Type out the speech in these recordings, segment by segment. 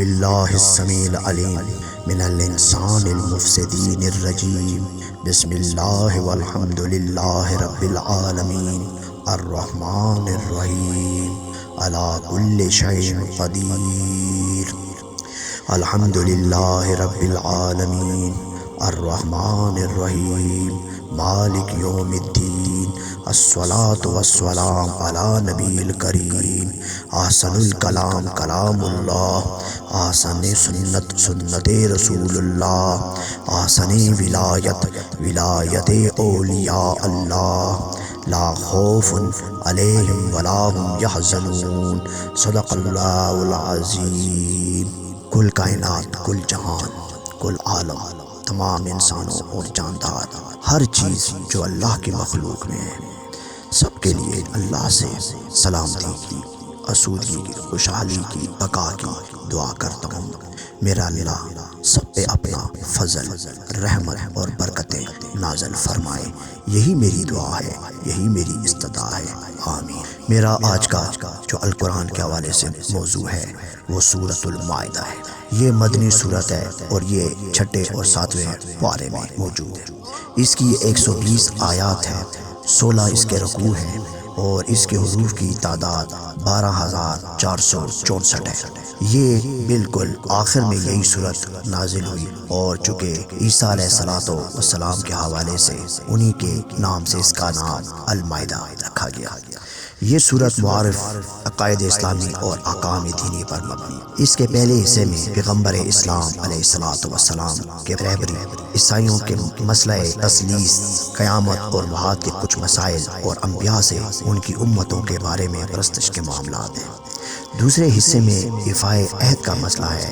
باللہ السمیع العلیم من الانسان المفسدین الرجیم بسم اللہ والحمد للہ رب العالمین الرحمن الرحیم علی کل شیء قدیر الحمد للہ رب العالمین الرحمن الرحیم مالک یوم الدین الصلاة والسلام علی نبی الکریم احسن الکلام کلام اللہ احسن سنت سنت رسول اللہ احسن ولایت ولایت اولیاء اللہ لا خوف علیہم ولا هم یحزنون صدق اللہ العظیم۔ کل کائنات، کل جہان، کل عالم، تمام انسانوں اور جاندار، ہر چیز جو اللہ کی مخلوق میں ہے، سب کے لیے اللہ سے سلامتی کی، آسودگی کی، خوشحالی کی، بقا کی دعا کرتا ہوں۔ میرا اللہ سب پہ اپنا فضل، رحمت اور برکتیں نازل فرمائے، یہی میری دعا ہے، یہی میری استدعا ہے، آمین۔ میرا آج کا جو القرآن کے حوالے سے موضوع ہے وہ سورۃ المائدہ ہے۔ یہ مدنی سورت ہے اور یہ چھٹے اور ساتویں پارے میں موجود ہے۔ اس کی 120 آیات ہیں، 16 اس کے رکوع ہیں اور اس کے حروف کی تعداد 12,464 ہے۔ یہ بالکل آخر میں یہی صورت نازل ہوئی اور چونکہ عیسیٰ علیہ السلام کے حوالے سے انہی کے نام سے اس کا نام المائدہ رکھا گیا۔ یہ صورت معارف عقائد اسلامی اور احکام دینی پر مبنی۔ اس کے پہلے حصے میں پیغمبر اسلام علیہ السلام کے رہبری، عیسائیوں کے مسئلہ تثلیث، قیامت اور وحات کے کچھ مسائل اور انبیاء سے ان کی امتوں کے بارے میں پرستش کے معاملات ہیں۔ دوسرے حصے میں ایفائے عہد کا مسئلہ ہے،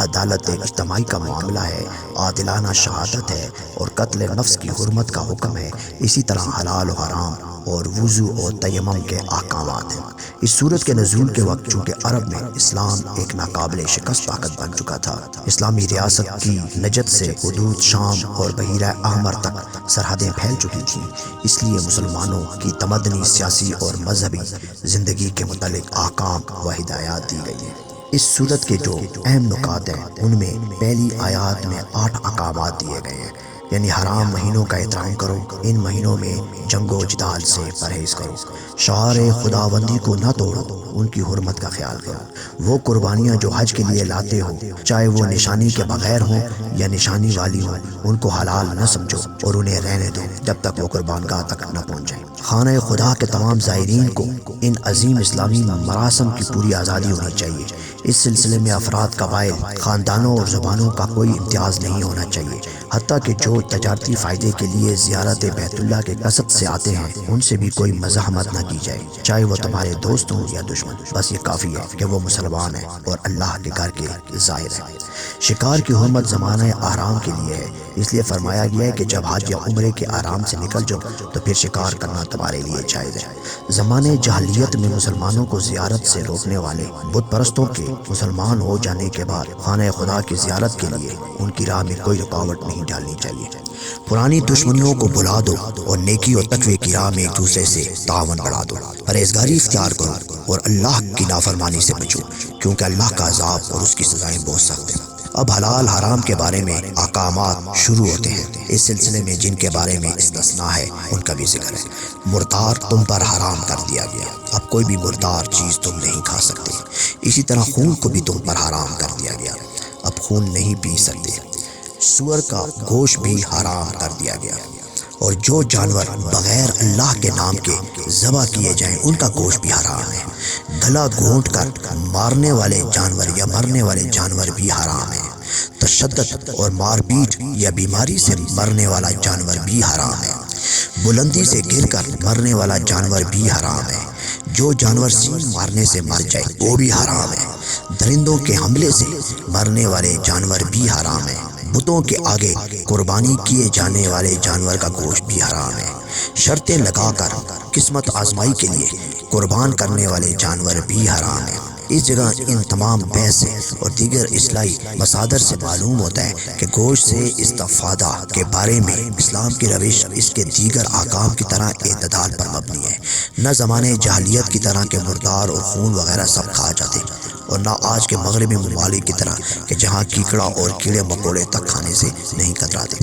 عدالت اجتماعی کا معاملہ ہے، عادلانہ شہادت ہے اور قتل نفس کی حرمت کا حکم ہے، اسی طرح حلال و حرام اور وضو اور تیمم کے احکامات ہیں۔ اس سورت کے نزول کے وقت چونکہ عرب میں اسلام ایک ناقابل شکست طاقت بن چکا تھا، اسلامی ریاست کی نجد سے حدود شام اور بحیرہ احمر تک سرحدیں پھیل چکی تھیں، اس لیے مسلمانوں کی تمدنی، سیاسی اور مذہبی زندگی کے متعلق احکام و ہدایات دی گئی ہیں۔ اس سورت کے جو اہم نکات ہیں ان میں پہلی آیات میں 8 احکامات دیے گئے ہیں، یعنی حرام مہینوں کا احترام کرو، ان مہینوں میں جنگ و جدال سے پرہیز کرو، شعائر خداوندی کو نہ توڑو، ان کی حرمت کا خیال کرو، وہ قربانیاں جو حج کے لیے لاتے ہو چاہے وہ نشانی کے بغیر ہوں یا نشانی والی ہوں، ان کو حلال نہ سمجھو اور انہیں رہنے دو جب تک وہ قربانگاہ تک نہ پہنچیں۔ خانہ خدا کے تمام زائرین کو ان عظیم اسلامی مراسم کی پوری آزادی ہونی چاہیے۔ اس سلسلے میں افراد، قبائل، خاندانوں اور زبانوں کا کوئی امتیاز نہیں ہونا چاہیے، حتیٰ کہ جو تجارتی فائدے کے لیے زیارت بیت اللہ کے قصد سے آتے ہیں ان سے بھی کوئی مزاحمت نہ کی جائے، چاہے وہ تمہارے دوست ہوں یا دشمن، بس یہ کافی ہے کہ وہ مسلمان ہیں اور اللہ کے گھر کے زائر ہیں۔ شکار کی حرمت زمانہ احرام کے لیے ہے، اس لیے فرمایا گیا ہے کہ جب حج یا عمرے کے آرام سے نکل جاؤ تو پھر شکار کرنا تمہارے لیے جائز ہے۔ زمانے جاہلیت میں مسلمانوں کو زیارت سے روکنے والے بت پرستوں کے مسلمان ہو جانے کے بعد خانہ خدا کی زیارت کے لیے ان کی راہ میں کوئی رکاوٹ نہیں ڈالنی چاہیے۔ پرانی دشمنیوں کو بھلا دو اور نیکی اور تقوی کی راہ میں ایک دوسرے سے تعاون بڑھا دو، پرہیزگاری اختیار کرو اور اللہ کی نافرمانی سے بچو، کیونکہ اللہ کا عذاب اور اس کی سزائیں بہت سخت ہیں۔ اب حلال حرام کے بارے میں احکامات شروع ہوتے ہیں۔ اس سلسلے میں جن کے بارے میں استثناء ہے ان کا بھی ذکر ہے۔ مردار تم پر حرام کر دیا گیا، اب کوئی بھی مردار چیز تم نہیں کھا سکتے۔ اسی طرح خون کو بھی تم پر حرام کر دیا گیا، اب خون نہیں پی سکتے۔ سور کا گوشت بھی حرام کر دیا گیا، اور جو جانور بغیر اللہ کے نام کے ذبح کیے جائیں ان کا گوشت بھی حرام ہے۔ گلا گھونٹ کر مارنے والے جانور یا مرنے والے جانور بھی حرام ہے۔ تشدد اور مار پیٹ یا بیماری سے مرنے والا جانور بھی حرام ہے۔ بلندی سے گر کر مرنے والا جانور بھی حرام ہے۔ جو جانور سینگ مارنے سے مر جائے وہ بھی حرام ہے۔ درندوں کے حملے سے مرنے والے جانور بھی حرام ہے۔ بتوں کے آگے قربانی کیے جانے والے جانور کا گوشت بھی حرام ہے۔ شرطیں لگا کر قسمت آزمائی کے لیے قربان کرنے والے جانور بھی حرام ہیں۔ اس جگہ ان تمام بحث اور دیگر اصلاحی مصادر سے معلوم ہوتا ہے کہ گوشت سے استفادہ کے بارے میں اسلام کی روش اس کے دیگر احکام کی طرح اعتدال پر مبنی ہے، نہ زمانے جاہلیت کی طرح کے مردار اور خون وغیرہ سب کھا جاتے، اور نہ آج کے مغربی ممالک کی طرح کہ جہاں کیکڑا اور کیڑے مکوڑے تک کھانے سے نہیں کتراتے۔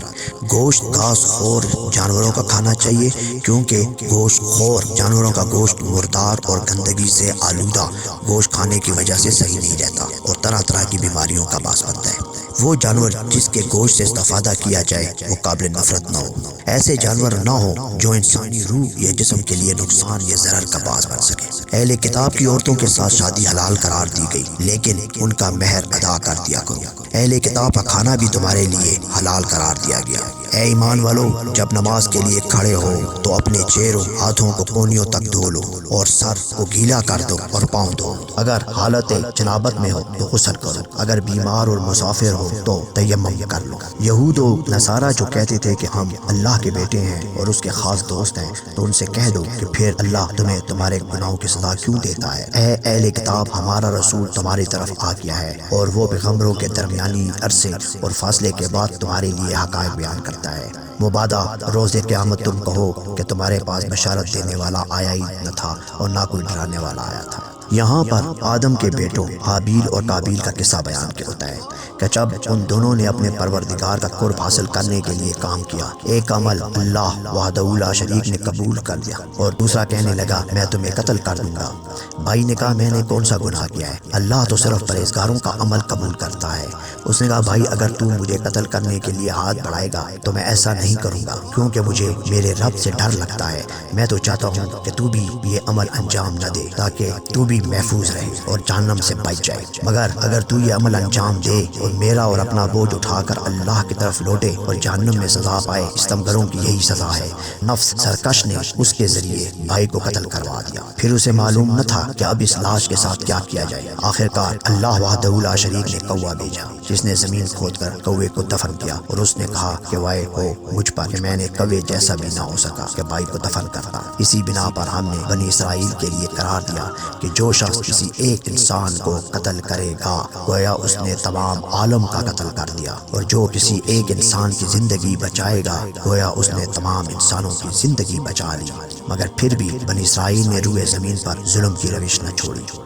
گوشت گھاس خور جانوروں کا کھانا چاہیے، کیونکہ گوشت خور جانوروں کا گوشت مردار اور گندگی سے آلودہ گوشت کھانے کی وجہ سے صحیح نہیں رہتا اور طرح طرح کی بیماریوں کا باعث بنتا ہے۔ وہ جانور جس کے گوشت سے استفادہ کیا جائے وہ قابل نفرت نہ ہو۔ ایسے جانور نہ ہوں جو انسانی روح یا جسم کے لیے نقصان یا ضرر کا باعث بن سکے۔ اہل کتاب کی عورتوں کے ساتھ شادی حلال قرار دی گئی، لیکن ان کا مہر ادا کر دیا کرو۔ اہل کتاب کا کھانا بھی تمہارے لیے حلال قرار دیا گیا۔ اے ایمان والو، جب نماز کے لیے کھڑے ہو تو اپنے چہروں ہاتھوں کو کونیوں تک دھو لو اور سر کو گیلا کر دو اور پاؤں دھو۔ اگر حالت جنابت میں ہو تو غسل کرو، اگر بیمار اور مسافر ہو تو تیمم کر لو۔ یہود و نصارہ جو کہتے تھے کہ ہم اللہ کے بیٹے ہیں اور اس کے خاص دوست ہیں، تو ان سے کہہ دو کہ پھر اللہ تمہیں تمہارے گناہوں کی سزا کیوں دیتا ہے؟ اے اہل کتاب، ہمارا رسول تمہاری طرف آ گیا ہے اور وہ پیغمبروں کے درمیانی عرصے اور فاصلے کے بعد تمہارے لیے حقائق بیان کرتا ہے۔ مبادہ روز قیامت تم کہو کہ تمہارے پاس بشارت دینے والا آیا ہی نہ تھا اور نہ کوئی ڈرانے والا آیا تھا۔ یہاں پر آدم کے بیٹوں حابیل اور قابیل کا قصہ بیان کیا ہوتا ہے کہ جب ان دونوں نے اپنے پروردگار کا قرب حاصل کرنے کے لیے کام کیا، ایک عمل اللہ وحدہ لا شریک نے قبول کر لیا اور دوسرا کہنے لگا میں تمہیں قتل کر دوں گا۔ بھائی نے کہا میں نے کون سا گناہ کیا ہے؟ اللہ تو صرف پرہیزگاروں کا عمل قبول کرتا ہے۔ اس نے کہا بھائی اگر تو مجھے قتل کرنے کے لیے ہاتھ بڑھائے گا تو میں ایسا نہیں کروں گا، کیونکہ مجھے میرے رب سے ڈر لگتا ہے۔ میں تو چاہتا ہوں کہ تو بھی یہ عمل انجام نہ دے تاکہ تو بھی محفوظ رہے اور جہنم سے بچ جائے، مگر اگر تو یہ عمل انجام دے اور میرا اور اپنا بوجھ اٹھا کر اللہ کی طرف لوٹے اور جہنم میں سزا پائے، ستمگروں کی یہی سزا ہے۔ نفس سرکش نے اس کے ذریعے بھائی کو قتل کروا دیا، پھر اسے معلوم نہ تھا کہ اب اس لاش کے ساتھ کیا کیا جائے۔ آخرکار اللہ وحدہ لا شریک نے کوا بھیجا جس نے زمین کھود کر کوے کو دفن کیا، اور اس نے کہا کہ وائے ہو مجھ پر کہ میں نے کوے جیسا بھی نہ ہو سکا کہ بھائی کو دفن کرتا۔ اسی بنا پر ہم نے بنی اسرائیل کے لیے قرار دیا کہ جو شخص کسی ایک انسان کو قتل کرے گا گویا اس نے تمام عالم کا قتل کر دیا، اور جو کسی ایک انسان کی زندگی بچائے گا گویا اس نے تمام انسانوں کی زندگی بچا لی۔ مگر پھر بھی بنی اسرائیل نے روئے زمین پر ظلم کی روش نہ چھوڑی۔